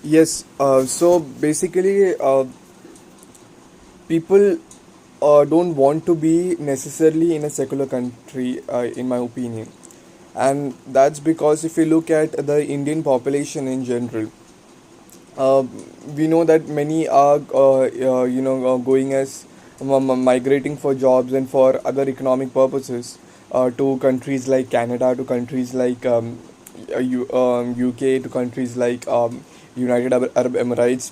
Yes. So basically, people don't want to be necessarily in a secular country, in my opinion, and that's because if you look at the Indian population in general, uh, we know that many are, going as migrating for jobs and for other economic purposes to countries like Canada, to countries like UK, to countries like United Arab Emirates,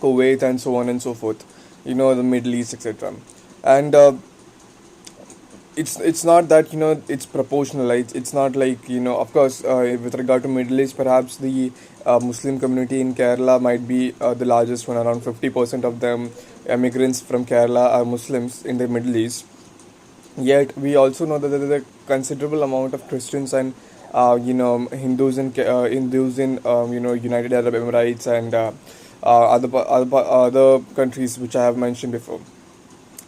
Kuwait, and so on and so forth. The Middle East, etc. And it's not that it's proportional. It's not like of course with regard to Middle East, perhaps the Muslim community in Kerala might be the largest one. Around 50% of them immigrants from Kerala are Muslims in the Middle East. Yet we also know that there is a considerable amount of Christians and Hindus in United Arab Emirates and other countries which I have mentioned before.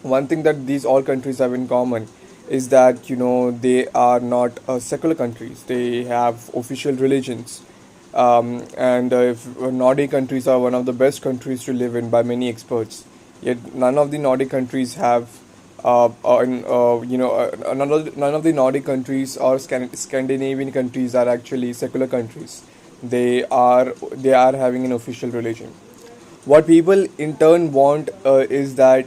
One thing that these all countries have in common is that they are not secular countries. They have official religions, and if Nordic countries are one of the best countries to live in by many experts. Yet none of the Nordic countries have none of the Nordic countries or Scandinavian countries are actually secular countries. They are having an official religion. What people in turn want is that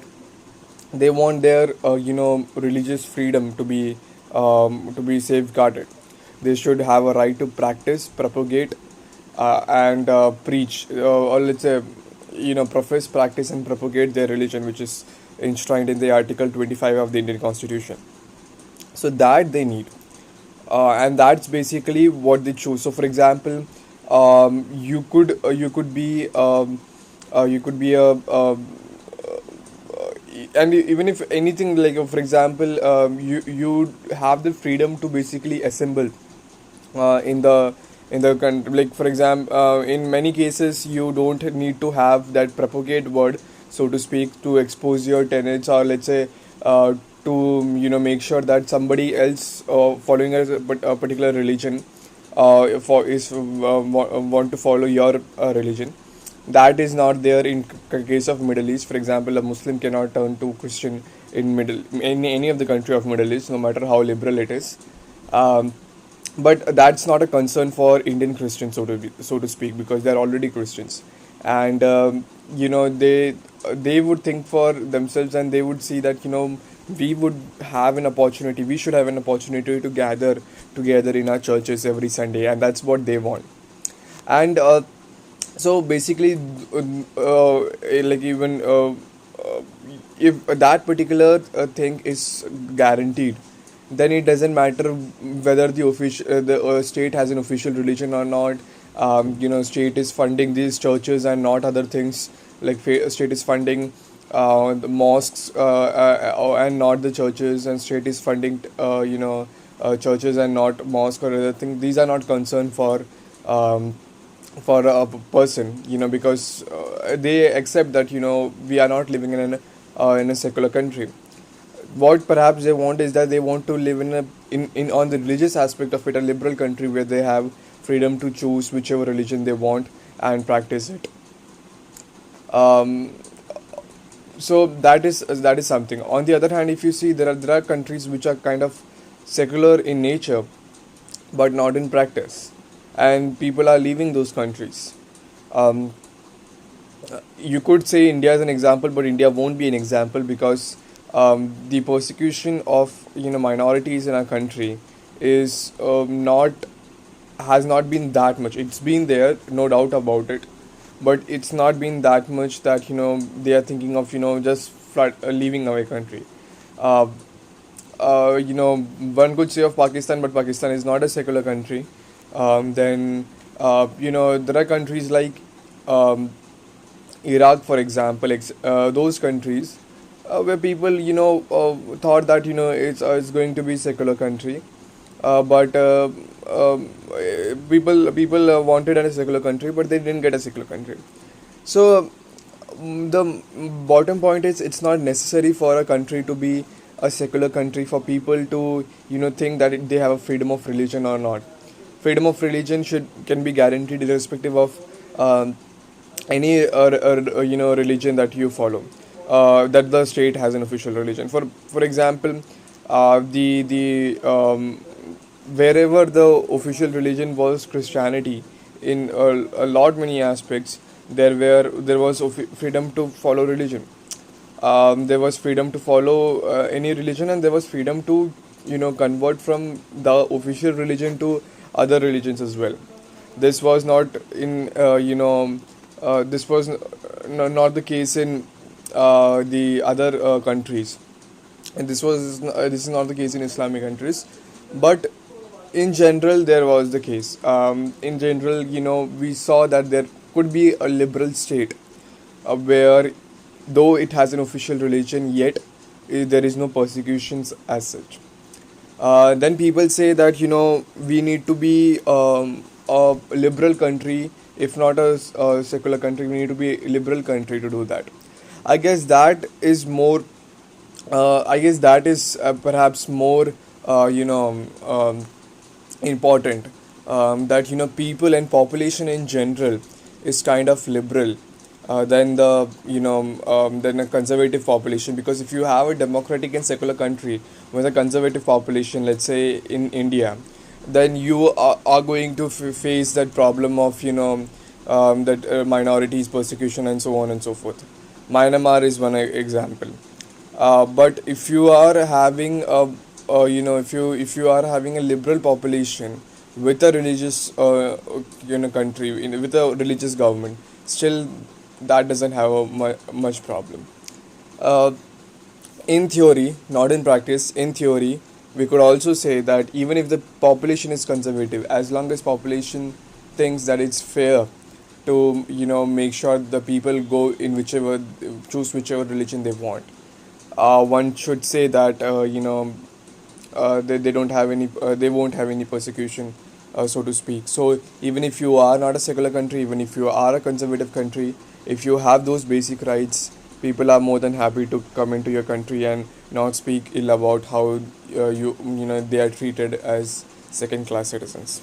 they want their religious freedom to be safeguarded. They should have a right to practice, propagate, and preach, or let's say profess, practice, and propagate their religion, which is enshrined in the Article 25 of the Indian Constitution. So that they need, and that's basically what they choose. So for example, you could be and even if anything, like for example, you have the freedom to basically assemble in the country. Like for example, in many cases you don't need to have that propagate word, so to speak, to expose your tenets, or let's say to make sure that somebody else following a particular religion want to follow your religion. That is not there in case of Middle East. For example, a Muslim cannot turn to Christian in any of the country of Middle East, no matter how liberal it is. um, but that's not a concern for Indian Christians, so to speak, because they're already Christians, and they would think for themselves, and they would see that we should have an opportunity to gather together in our churches every Sunday, and that's what they want. And so basically, like even if that particular thing is guaranteed, then it doesn't matter whether the state has an official religion or not. State is funding these churches and not other things. Like state is funding the mosques and not the churches, and state is funding churches and not mosque or other thing. These are not concerned um, for a person, because they accept that we are not living in a secular country. What perhaps they want is that they want to live in on the religious aspect of it, a liberal country where they have freedom to choose whichever religion they want and practice it. um, so that is something. On the other hand, if you see, there are countries which are kind of secular in nature but not in practice, and people are leaving those countries. um, you could say India is an example, but India won't be an example because the persecution of minorities in our country is not has not been that much. It's been there, no doubt about it, but it's not been that much that they are thinking of just leaving away country. Uh, One could say of Pakistan, but Pakistan is not a secular country. Then there are countries like um, Iraq, for example, those countries where people thought that it's going to be secular country, but people wanted a secular country, but they didn't get a secular country. So the bottom point is, it's not necessary for a country to be a secular country for people to think that they have a freedom of religion or not. Freedom of religion should can be guaranteed irrespective of um, any religion that you follow, that the state has an official religion. For example, the wherever the official religion was Christianity, in a lot many aspects, there was freedom to follow religion. There was freedom to follow any religion, and there was freedom to convert from the official religion to other religions as well. This was not in this was not the case in the other countries, and this is not the case in Islamic countries, but in general there was the case. In general, we saw that there could be a liberal state where, though it has an official religion, yet there is no persecutions as such. Then people say that we need to be a liberal country, if not a secular country. We need to be a liberal country to do that. I guess that is more. I guess that is perhaps more. Important, that people and population in general is kind of liberal than the than a conservative population. Because if you have a democratic and secular country with a conservative population, let's say in India, then you are going to face that problem of that minorities persecution and so on and so forth. Myanmar is one example. But if you are having a if you are having a liberal population with a religious country with a religious government, still that doesn't have a much problem. Uh, in theory, not in practice, in theory, we could also say that even if the population is conservative, as long as population thinks that it's fair to make sure the people go in whichever choose whichever religion they want, one should say that they don't have any they won't have any persecution, so to speak. So even if you are not a secular country, even if you are a conservative country, if you have those basic rights, people are more than happy to come into your country and not speak ill about how they are treated as second class citizens.